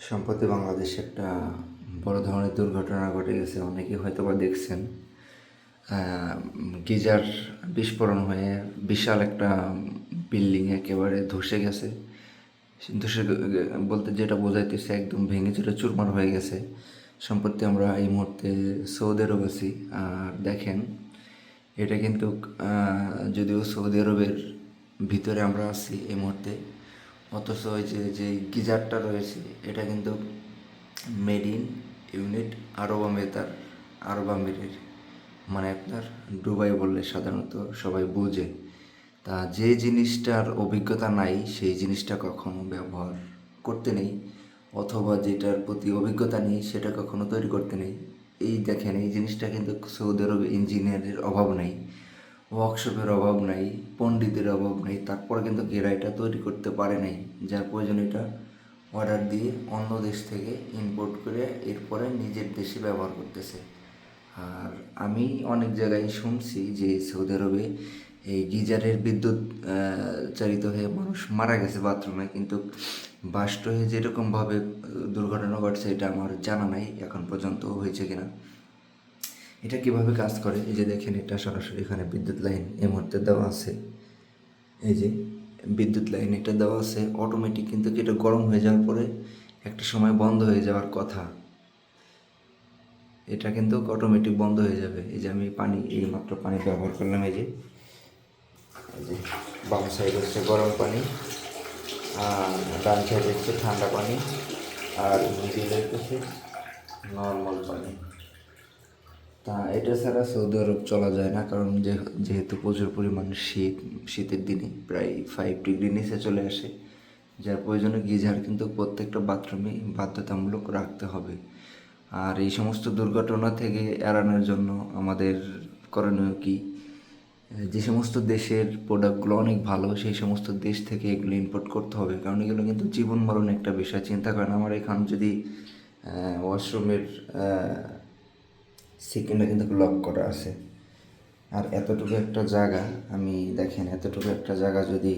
সম্প্রতি বাংলাদেশে একটা বড় ধরনের দুর্ঘটনা ঘটে গেছে, অনেকেই হয়তো বা দেখছেন। গিজার বিস্ফোরণ হয়ে বিশাল একটা বিল্ডিং একেবারে ধসে গেছে। ধসে বলতে যেটা বোঝাইতেছে একদম ভেঙে চুরে চুরমার হয়ে গেছে। সম্প্রতি আমরা এই মুহূর্তে সৌদি আরব আছি। আর দেখেন, এটা কিন্তু যদিও সৌদি আরবের ভিতরে আমরা আছি এই মুহূর্তে, অথচ ওই যে গিজারটা রয়েছে এটা কিন্তু মেড ইন ইউনিট আরব আমিরের, মানে আপনার দুবাই বললে সাধারণত সবাই বোঝে। তা যে জিনিসটার অভিজ্ঞতা নাই সেই জিনিসটা কখনো ব্যবহার করতে নেই, অথবা যেটার প্রতি অভিজ্ঞতা নেই সেটা কখনো তৈরি করতে নেই। এই দেখেন, এই জিনিসটা কিন্তু সৌদি আরবে ইঞ্জিনিয়ারের অভাব নাই, ওয়ার্কশপের অভাব নাই, পণ্ডিতের অভাব নাই, তারপরে কিন্তু এরা এটা তৈরি করতে পারে নাই। যার প্রয়োজন এটা অর্ডার দিয়ে অন্য দেশ থেকে ইম্পোর্ট করে এরপরে নিজের দেশে ব্যবহার করতেছে। আর আমি অনেক জায়গায় শুনছি যে সৌদি আরবে এই গিজারের বিদ্যুৎ চালিত হয়ে মানুষ মারা গেছে বাথরুমে, কিন্তু বাস্তবে যেরকমভাবে দুর্ঘটনা ঘটছে এটা আমার জানা নাই এখন পর্যন্ত হয়েছে কিনা। এটা কিভাবে কাজ করে, এই যে দেখেন, এটা সরাসরি এখানে বিদ্যুৎ লাইন এই মুহূর্তে দেওয়া আছে। এই যে বিদ্যুৎ লাইন এটা দেওয়া আছে অটোমেটিক, কিন্তু এটা গরম হয়ে যাওয়ার পরে একটা সময় বন্ধ হয়ে যাওয়ার কথা। এটা কিন্তু অটোমেটিক বন্ধ হয়ে যাবে। এই যে আমি এইমাত্র পানি ব্যবহার করলাম। এই যে বাম সাইড হচ্ছে গরম পানি, আর ডান সাইড হচ্ছে ঠান্ডা পানি, আর মিডিলে হচ্ছে নর্মাল পানি। তা এটা ছাড়া সৌদি আরব চলা যায় না, কারণ যেহেতু প্রচুর পরিমাণ শীতের দিনে প্রায় 5 ডিগ্রি নিচে চলে আসে, যার প্রয়োজনে গিজার কিন্তু প্রত্যেকটা বাথরুমে বাধ্যতামূলক রাখতে হবে। আর এই সমস্ত দুর্ঘটনা থেকে এড়ানোর জন্য আমাদের করণীয় কি, যে সমস্ত দেশের প্রোডাক্টগুলো অনেক ভালো সেই সমস্ত দেশ থেকে এগুলো ইম্পোর্ট করতে হবে, কারণ এগুলো কিন্তু জীবন মরণ একটা বিষয়। চিন্তা করেন, আমার এখানে যদি ওয়াশরুমের সিকিমটা কিন্তু লক করা আছে, আর এতটুকু একটা জায়গা, আমি দেখেন এতটুকু একটা জায়গা যদি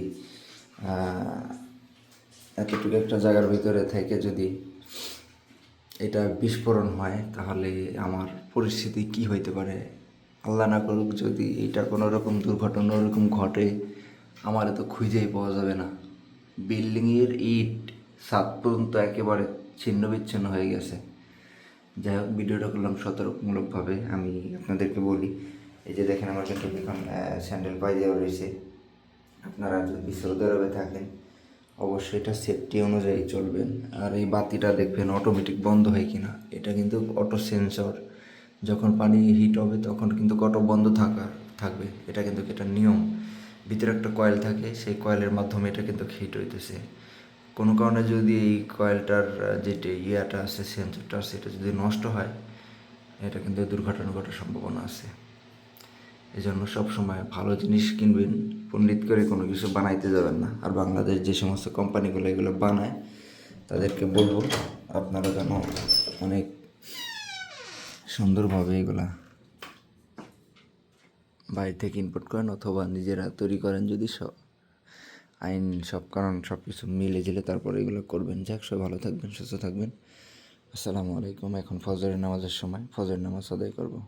এতটুকু একটা জায়গার ভিতরে থেকে যদি এটা বিস্ফোরণ হয় তাহলে আমার পরিস্থিতি কি হইতে পারে। আল্লাহ না করুক যদি এটা কোনো রকম দুর্ঘটনা ওরকম ঘটে, আমার তো খুঁজেই পাওয়া যাবে না। বিল্ডিংয়ের ইট ছাদ পর্যন্ত একেবারে ছিন্ন বিচ্ছিন্ন হয়ে গেছে। যাই হোক, ভিডিওটা করলাম সতর্কমূলকভাবে। আমি আপনাদেরকে বলি, এই যে দেখেন আমার কিন্তু এখন স্যান্ডেল পায়ে দেওয়া রয়েছে। আপনারা যদি সৌদি আরবে থাকেন অবশ্যই এটা সেফটি অনুযায়ী চলবেন। আর এই বাতিটা দেখবেন অটোমেটিক বন্ধ হয় কিনা, এটা কিন্তু অটো সেন্সর, যখন পানি হিট হবে তখন কিন্তু অটো বন্ধ থাকবে। এটা কিন্তু এটা নিয়ম। ভিতরে একটা কয়েল থাকে, সেই কয়েলের মাধ্যমে এটা কিন্তু হিট হইতেছে। কোনো কারণে যদি এই কয়েলটার যেটা ইয়াটা আছে, সেন্সরটা আছে, এটা যদি নষ্ট হয় এটা কিন্তু দুর্ঘটনা ঘটার সম্ভাবনা আছে। এই জন্য সবসময় ভালো জিনিস কিনবেন, পণ্ডিত করে কোনো কিছু বানাইতে যাবেন না। আর বাংলাদেশ যে সমস্ত কোম্পানিগুলো এগুলো বানায় তাদেরকে বলবো আপনারা যেন অনেক সুন্দরভাবে এগুলা বাইরে থেকে ইম্পোর্ট করেন অথবা নিজেরা তৈরি করেন। যদি আইন কারণ সব কিছু মিলে ঝিলে তারপরে এগুলো করবেন। যাক, সবাই ভালো থাকবেন, সুস্থ থাকবেন। আসসালামু আলাইকুম। এখন ফজরের নামাজের সময়, ফজরের নামাজ আদায় করবো।